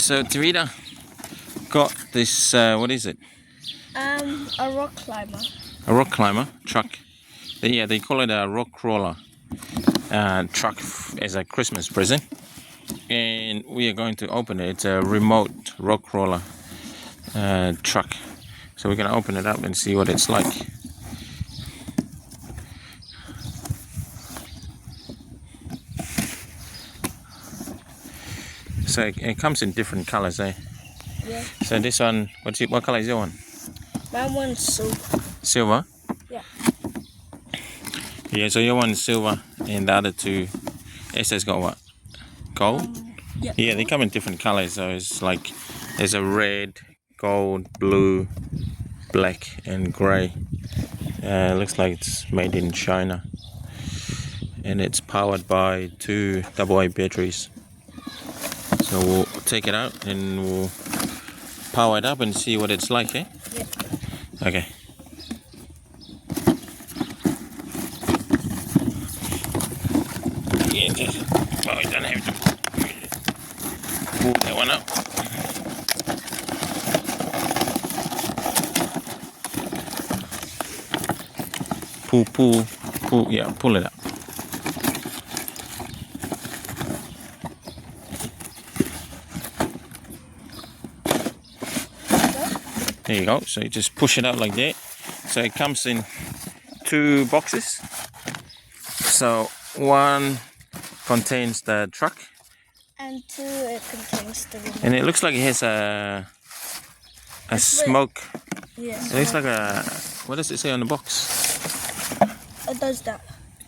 So Tavita got this, what is it? A rock climber. A rock climber truck. Yeah, they call it a rock crawler truck as a Christmas present. And we are going to open it. It's a remote rock crawler truck. So we're going to open it up and see what it's like. So it comes in different colors, eh? Yeah. So this one, what color is your one? My one's silver. Silver? Yeah. Yeah, so your one's silver and the other two, Esther's got what? Gold? Yeah. Yeah, they come in different colors. So it's like, there's a red, gold, blue, black and grey. Looks like it's made in China. And it's powered by 2 AA batteries. So we'll take it out and we'll power it up and see what it's like, eh? Yeah. Okay. Yeah, oh, you don't have to pull that one up. Pull, yeah, pull it up. There you go. So you just push it out like that. So it comes in 2 boxes. So one contains the truck, And 2, it contains the remote. and it looks like it has a smoke. Yeah. It looks like a, what does it say on the box? It does that.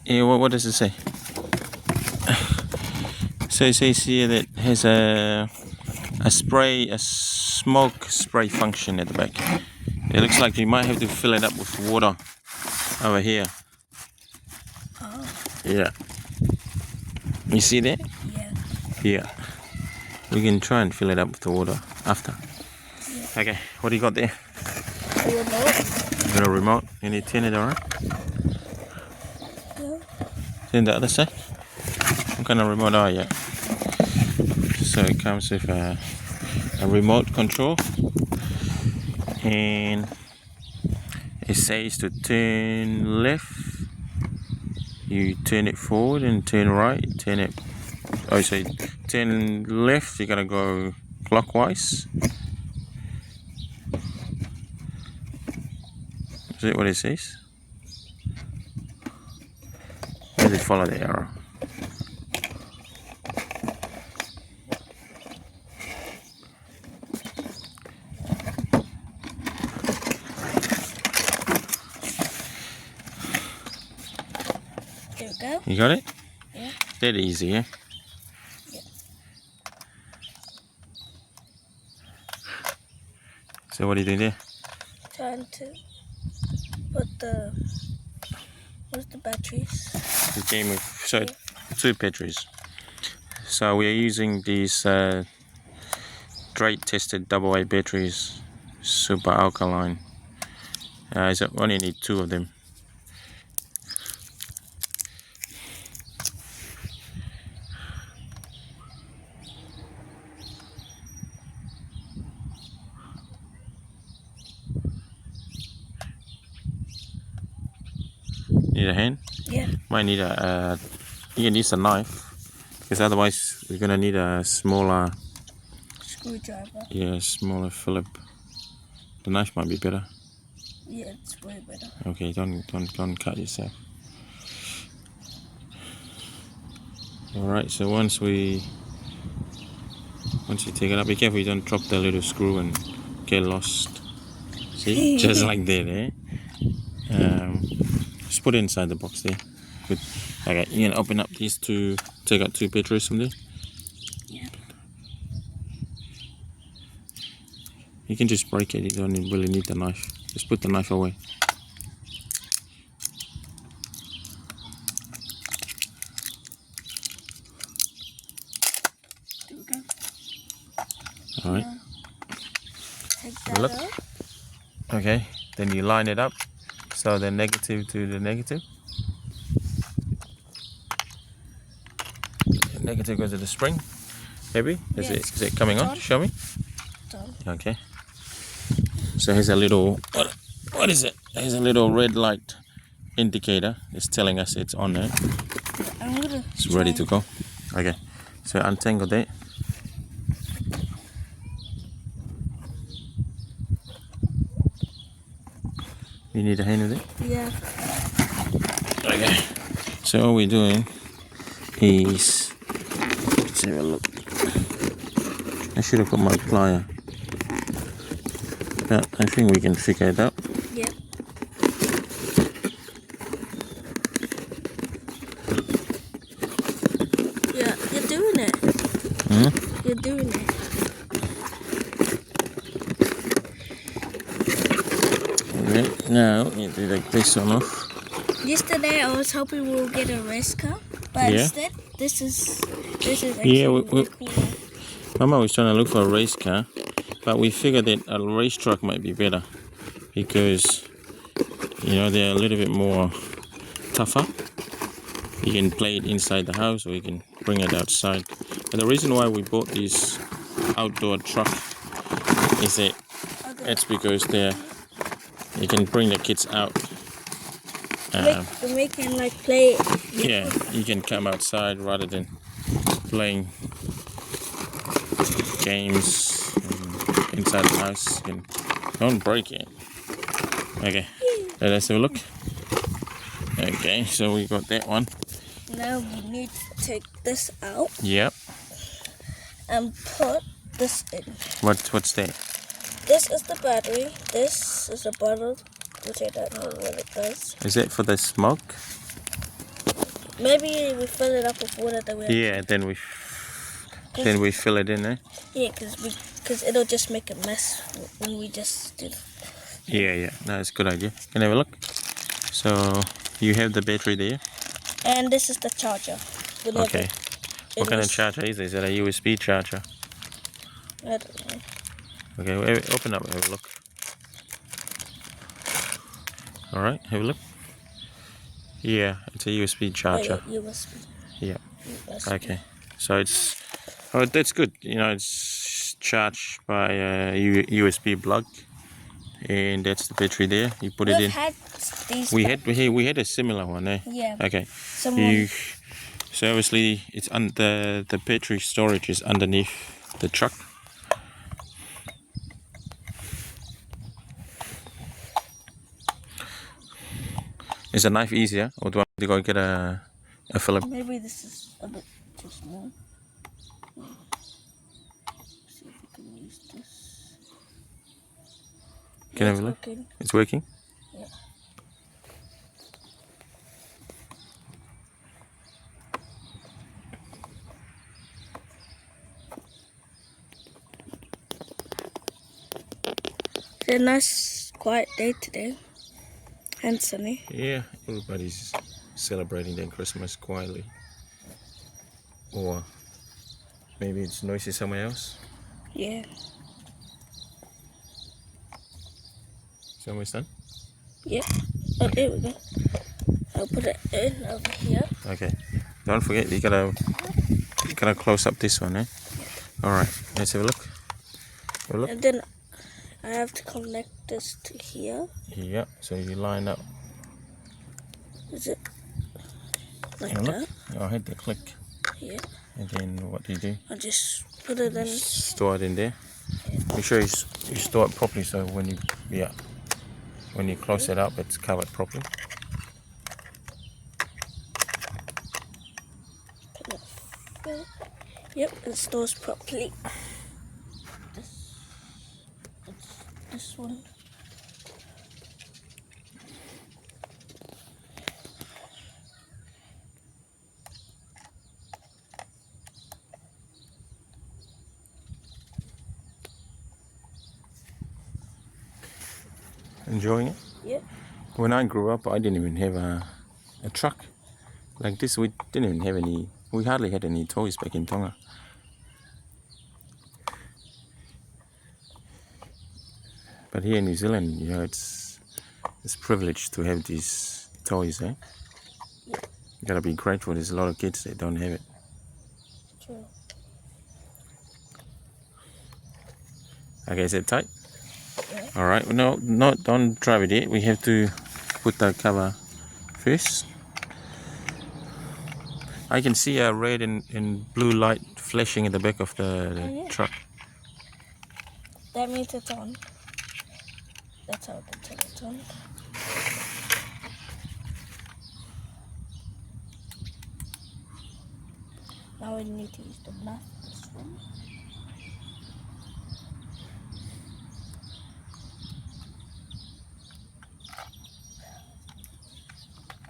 Yeah, what does it say? So it says here that it has a smoke spray function at the back. It looks like you might have to fill it up with water over here. Oh. Yeah. You see that? Yeah. Yeah. We can try and fill it up with the water after. Yeah. Okay, what do you got there? The remote. You got a remote? Can you turn it around? Yeah. Turn the other side. What kind of remote are you? So it comes with a remote control, and it says to turn left, you turn it forward, and turn right, turn it, oh, so turn left, you gotta go clockwise. Is that what it says? Maybe follow the arrow. There we go. You got it? Yeah. That easy, yeah? Yeah. So what are you doing there? Trying to put where's the batteries? The game of, so 2 batteries. So we are using these straight tested AA batteries, super alkaline. So only need 2 of them. Need a hand? Yeah. Might need you can use a knife, because otherwise we're gonna need a smaller, Screwdriver. yeah, smaller Phillip. The knife might be better. Yeah, it's way better. Okay, don't cut yourself. Alright, so once you take it up, be careful you don't drop the little screw and get lost. See? Just like that, eh? Just put it inside the box there. Good. Okay, you can open up these 2, take out 2 batteries from there. Yeah. You can just break it, you don't really need the knife. Just put the knife away. There we go. Alright. Take that Look. out. Okay, then you line it up. So the negative to the negative. The negative goes to the spring. Heavy? Is Yes. it coming on? On. Show me. Done. Okay. So here's a little, what is it? Here's a little red light indicator. It's telling us it's on there. I'm gonna. It's ready to go. Okay. So untangle that. You need a hand with it? Yeah. Okay. So all we're doing is, let's have a look. I should have got my plier. But I think we can figure it out. Yep. Yeah, you're doing it. You're doing it. Okay. Now you do like this one off. Yesterday I was hoping we'll get a race car, but Yeah. instead this is actually Yeah, really cool. Mama was trying to look for a race car, but we figured that a race truck might be better because, you know, they're a little bit more tougher. You can play it inside the house or you can bring it outside. But the reason why we bought this outdoor truck is that it's because you can bring the kids out. We can like play. Yeah, you can come outside rather than playing games inside the house. You don't break it. Okay, let's have a look. Okay, so we got that one. Now we need to take this out Yep. and put this in. What's that? This is the battery. This is a bottle, which I don't know what it does. Is that for the smoke? Maybe we fill it up with water that we have. Yeah, then we fill it in there. Yeah, because it'll just make a mess when we just do it. Yeah, that's a good idea. Can I have a look? So you have the battery there. And this is the charger. Whenever Okay. it What kind of was- charger is it? Is it a USB charger? I don't know. Okay, open up and have a look. All right, have a look. Yeah, it's a USB charger. Oh, yeah, USB. Yeah. USB. Okay, so that's good. You know, it's charged by a USB plug, and that's the battery there. You put it We've in. had these. We had a similar one, eh? Yeah. Okay. Someone. So obviously it's under the battery storage is underneath the truck. Is a knife easier, or do I have to go get a Philip? Maybe this is a bit too small. See if we can use this. Can I have It's a look? working. It's working. Yeah. It's a nice, quiet day today, and sunny. Yeah, everybody's celebrating their Christmas quietly, or maybe it's noisy somewhere else. Yeah. Somewhere done. Yeah. Oh, there we go. I'll put it in over here. Okay. Don't forget you gotta close up this one, eh? All right. Let's have a look. Have a look. And then I have to connect this to here. Yeah. So you line up. Is it like Have a that? look. I'll hit the click, Yeah. and then what do you do? I'll just put it in. Store it in there. Make sure you store it properly, so when you close it up, it's covered properly. Yep, it stores properly. This one. Enjoying it? Yep. When I grew up, I didn't even have a truck like this. We didn't even have any. We hardly had any toys back in Tonga. But here in New Zealand, you know, it's privileged to have these toys, eh? You gotta be grateful. There's a lot of kids that don't have it. True. Okay, is it tight? Yeah. All right. No, don't drive it yet. We have to put the cover first. I can see a red and blue light flashing in the back of the Oh, yeah. truck. That means it's on. That's how I can tell it's on. Now we need to use the knife for this one.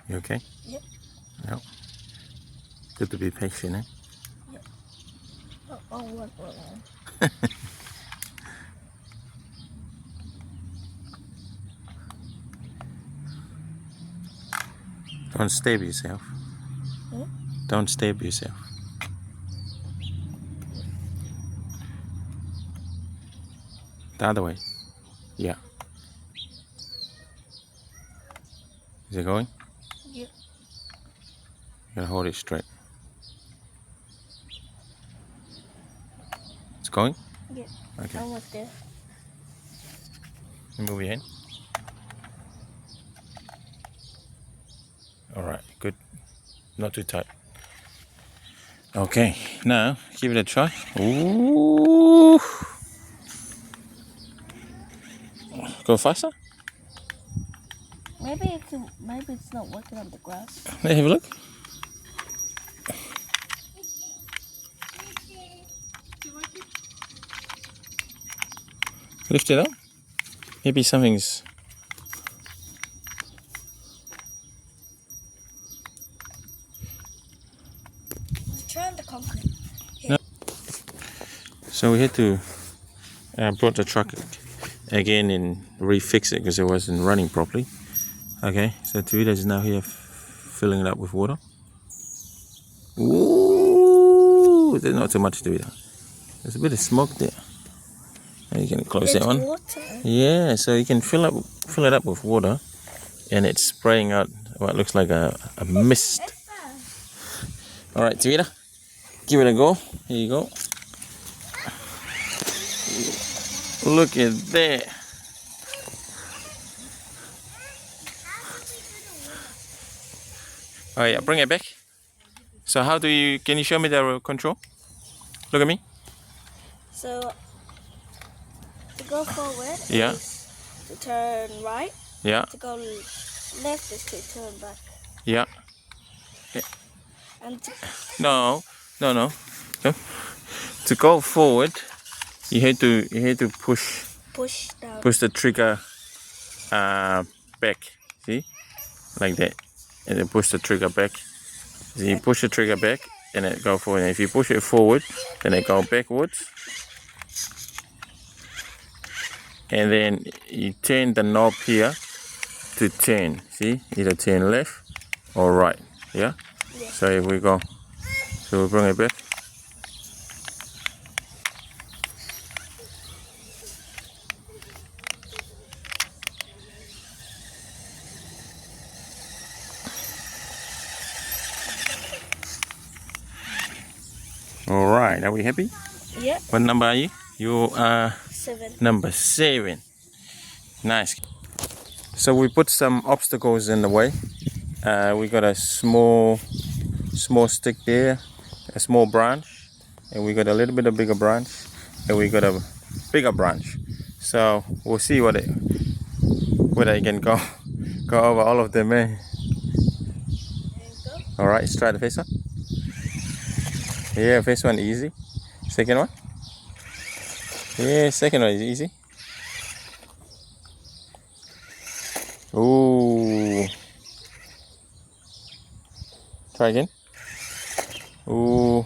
You okay? Yep. Yep. Good to be patient, eh? Oh, what? Don't stab yourself. Hmm? Don't stab yourself. The other way. Yeah. Is it going? Yep. You gotta hold it straight. It's going? Yep. Okay. Almost there. Move your hand. Alright, good. Not too tight. Okay, now give it a try. Ooh. Go faster. Maybe it's not working on the grass. Let's have a look. Lift it up. Maybe something's. Try on the concrete. So we had to brought the truck again and refix it because it wasn't running properly. Okay, so Tawhida is now here filling it up with water. Ooh, there's not too much to it. There's a bit of smoke there. Now you can close that one. Water. Yeah, so you can fill it up with water, and it's spraying out what looks like a mist. All right, Tawhida, give it a go. Here you go. Look at that. Oh yeah, bring it back. So how do you, can you show me the control? Look at me. So to go forward Yeah. is to turn right. Yeah, To go left is to turn back. yeah. And to, No. Okay. To go forward, you have to push down. push the trigger back. See, like that, and then push the trigger back. So you push the trigger back, and it go forward. And if you push it forward, then it go backwards. And then you turn the knob here to turn. See, either turn left or right. Yeah. Yeah. So if we go, so we bring it back. All right, are we happy? Yep. What number are you? You are 7. number 7. Nice. So we put some obstacles in the way. We got a small stick there, a small branch, and we got a little bit of bigger branch, and we got a bigger branch. So we'll see whether you can go over all of them. There you go. All right, let's try the first one. Yeah, first one easy. Second one. Yeah, second one is easy. Ooh. Try again. Ooh.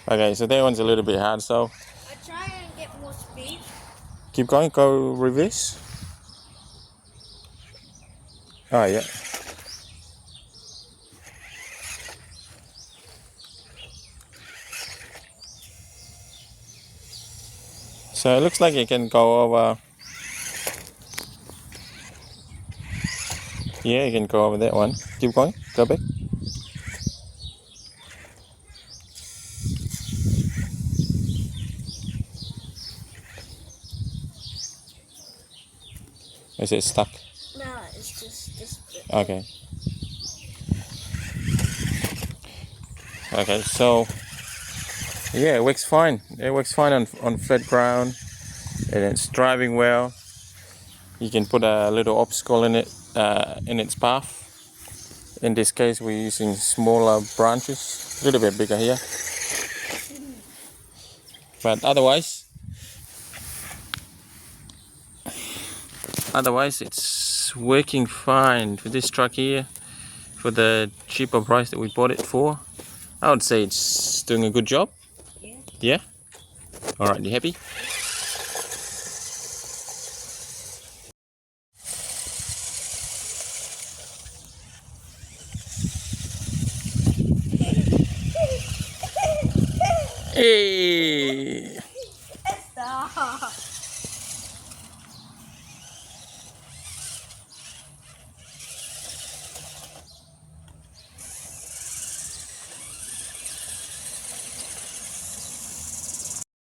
Okay, so that one's a little bit hard, so I try and get more speed. keep going, go reverse. Oh, yeah. So it looks like you can go over. Yeah, you can go over that one. Keep going, go back. is it stuck? No, it's just this bit. Okay. Okay, so yeah, it works fine. It works fine on flat ground, and it's driving well. You can put a little obstacle in it, in its path. In this case, we're using smaller branches, a little bit bigger here. But otherwise it's working fine for this truck here. For the cheaper price that we bought it for, I would say it's doing a good job. Yeah. Yeah? Alright, you happy? Hey! Stop.